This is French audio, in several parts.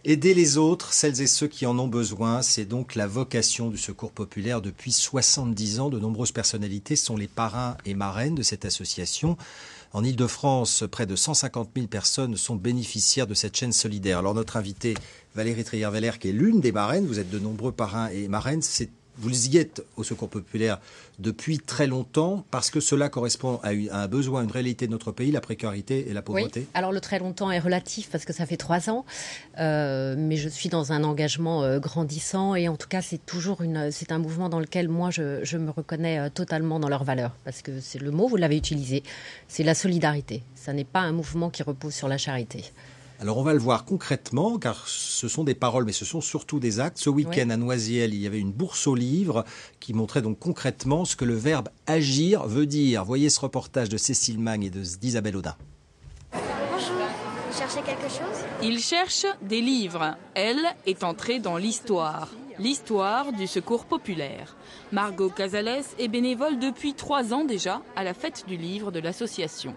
Aider les autres, celles et ceux qui en ont besoin, c'est donc la vocation du Secours populaire depuis 70 ans. De nombreuses personnalités sont les parrains et marraines de cette association. En Île-de-France, près de 150 000 personnes sont bénéficiaires de cette chaîne solidaire. Alors notre invitée, Valérie Trierweiler, qui est l'une des marraines, vous êtes de nombreux parrains et marraines, vous y êtes au Secours populaire depuis très longtemps parce que cela correspond à un besoin, une réalité de notre pays, la précarité et la pauvreté. Oui, alors le très longtemps est relatif parce que ça fait 3 ans, mais je suis dans un engagement grandissant et en tout cas c'est un mouvement dans lequel moi je me reconnais totalement dans leurs valeurs parce que c'est le mot, vous l'avez utilisé, c'est la solidarité. Ça n'est pas un mouvement qui repose sur la charité. Alors on va le voir concrètement, car ce sont des paroles, mais ce sont surtout des actes. Ce week-end à Noisiel, il y avait une bourse aux livres qui montrait donc concrètement ce que le verbe agir veut dire. Voyez ce reportage de Cécile Magne et d'Isabelle Audin. Bonjour, vous cherchez quelque chose ? Il cherche des livres. Elle est entrée dans l'histoire. L'histoire du Secours populaire. Margot Casales est bénévole depuis 3 ans déjà à la fête du livre de l'association.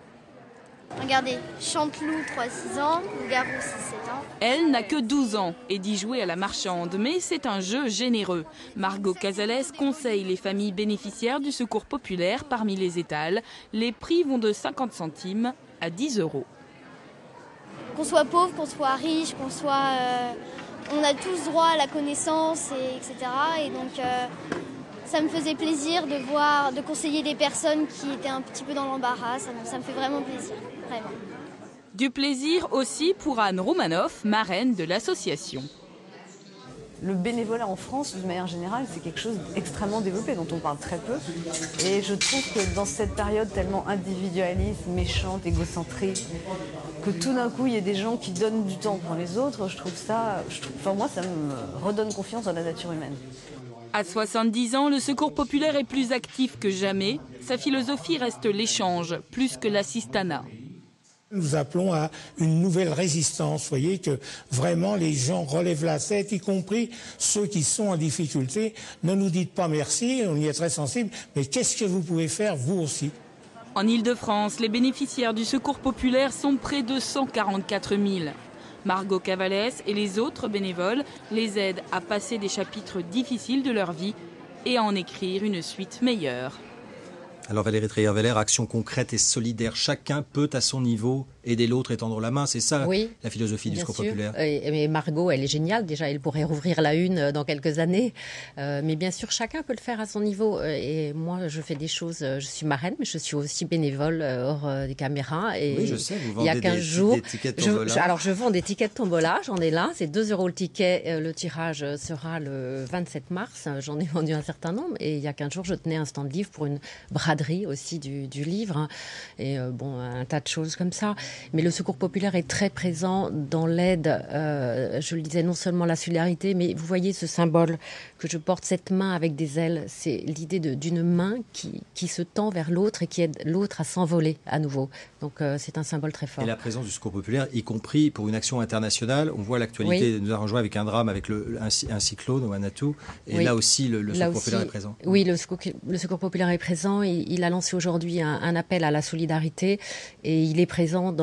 Regardez, Chanteloup, 3-6 ans, Loup-garou, 6-7 ans. Elle n'a que 12 ans et dit jouer à la marchande, mais c'est un jeu généreux. Margot Casales conseille les familles bénéficiaires du Secours populaire parmi les étals. Les prix vont de 50 centimes à 10 €. Qu'on soit pauvre, qu'on soit riche, qu'on soit... on a tous droit à la connaissance, etc. Et donc... ça me faisait plaisir de conseiller des personnes qui étaient un petit peu dans l'embarras. Ça me fait vraiment plaisir, vraiment. Du plaisir aussi pour Anne Roumanoff, marraine de l'association. Le bénévolat en France, de manière générale, c'est quelque chose d'extrêmement développé, dont on parle très peu. Et je trouve que dans cette période tellement individualiste, méchante, égocentrique, que tout d'un coup, il y ait des gens qui donnent du temps pour les autres, moi, ça me redonne confiance dans la nature humaine. À 70 ans, le Secours populaire est plus actif que jamais. Sa philosophie reste l'échange, plus que l'assistanat. Nous appelons à une nouvelle résistance. Vous voyez que vraiment les gens relèvent la tête, y compris ceux qui sont en difficulté. Ne nous dites pas merci, on y est très sensible, mais qu'est-ce que vous pouvez faire vous aussi ? En Île-de-France, les bénéficiaires du Secours populaire sont près de 144 000. Margot Casales et les autres bénévoles les aident à passer des chapitres difficiles de leur vie et à en écrire une suite meilleure. Alors Valérie Trierweiler, action concrète et solidaire. Chacun peut à son niveau aider l'autre et tendre la main. C'est ça la philosophie du Secours populaire. Mais Margot, elle est géniale. Déjà, elle pourrait rouvrir la une dans quelques années. Mais bien sûr, chacun peut le faire à son niveau. Et moi, je fais des choses. Je suis marraine, mais je suis aussi bénévole hors des caméras. Et oui, je sais, vous vendez des tickets tombola. Alors, je vends des tickets de tombola. J'en ai là. C'est 2 € le ticket. Le tirage sera le 27 mars. J'en ai vendu un certain nombre. Et il y a 15 jours, je tenais un stand livre pour une braderie aussi du livre. Et un tas de choses comme ça. Mais le Secours populaire est très présent dans l'aide, je le disais, non seulement la solidarité, mais vous voyez ce symbole que je porte, cette main avec des ailes, c'est l'idée d'une main qui se tend vers l'autre et qui aide l'autre à s'envoler à nouveau. Donc c'est un symbole très fort. Et la présence du Secours populaire, y compris pour une action internationale, on voit l'actualité, nous a rejoint avec un drame, avec un cyclone au Vanuatu, et là aussi le Secours populaire est présent. Oui, le Secours populaire est présent, il a lancé aujourd'hui un appel à la solidarité, et il est présent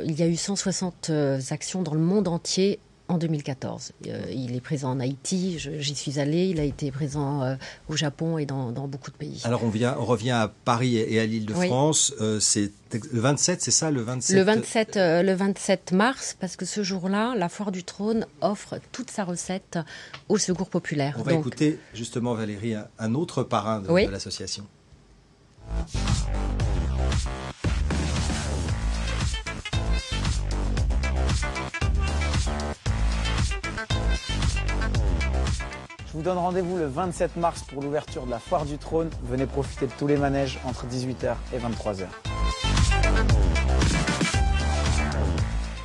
il y a eu 160 actions dans le monde entier en 2014. Il est présent en Haïti, j'y suis allée, il a été présent au Japon et dans beaucoup de pays. Alors on revient à Paris et à l'Île-de-France, c'est le 27, c'est ça, le 27 Le 27 mars, parce que ce jour-là, la Foire du Trône offre toute sa recette au Secours populaire. On va écouter justement, Valérie, un autre parrain de l'association. Je vous donne rendez-vous le 27 mars pour l'ouverture de la Foire du Trône. Venez profiter de tous les manèges entre 18h et 23h.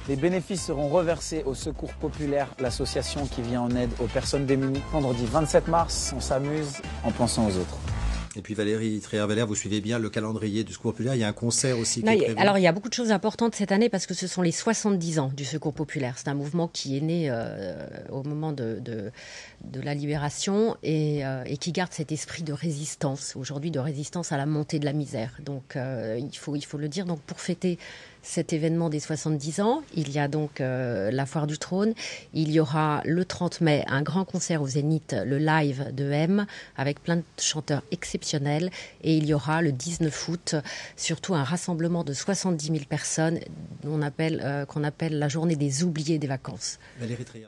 Les bénéfices seront reversés au Secours populaire, l'association qui vient en aide aux personnes démunies. Vendredi 27 mars, on s'amuse en pensant aux autres. Et puis Valérie Trierweiler, vous suivez bien le calendrier du Secours populaire. Il y a un concert aussi qui est prévu. Alors il y a beaucoup de choses importantes cette année parce que ce sont les 70 ans du Secours populaire. C'est un mouvement qui est né au moment de la libération et qui garde cet esprit de résistance, aujourd'hui de résistance à la montée de la misère. Donc il faut le dire. Donc pour fêter cet événement des 70 ans. Il y a donc la Foire du Trône. Il y aura le 30 mai un grand concert au Zénith, le live de M, avec plein de chanteurs exceptionnels. Et il y aura le 19 août, surtout un rassemblement de 70 000 personnes qu'on appelle la journée des oubliés des vacances. Valérie Tréhard.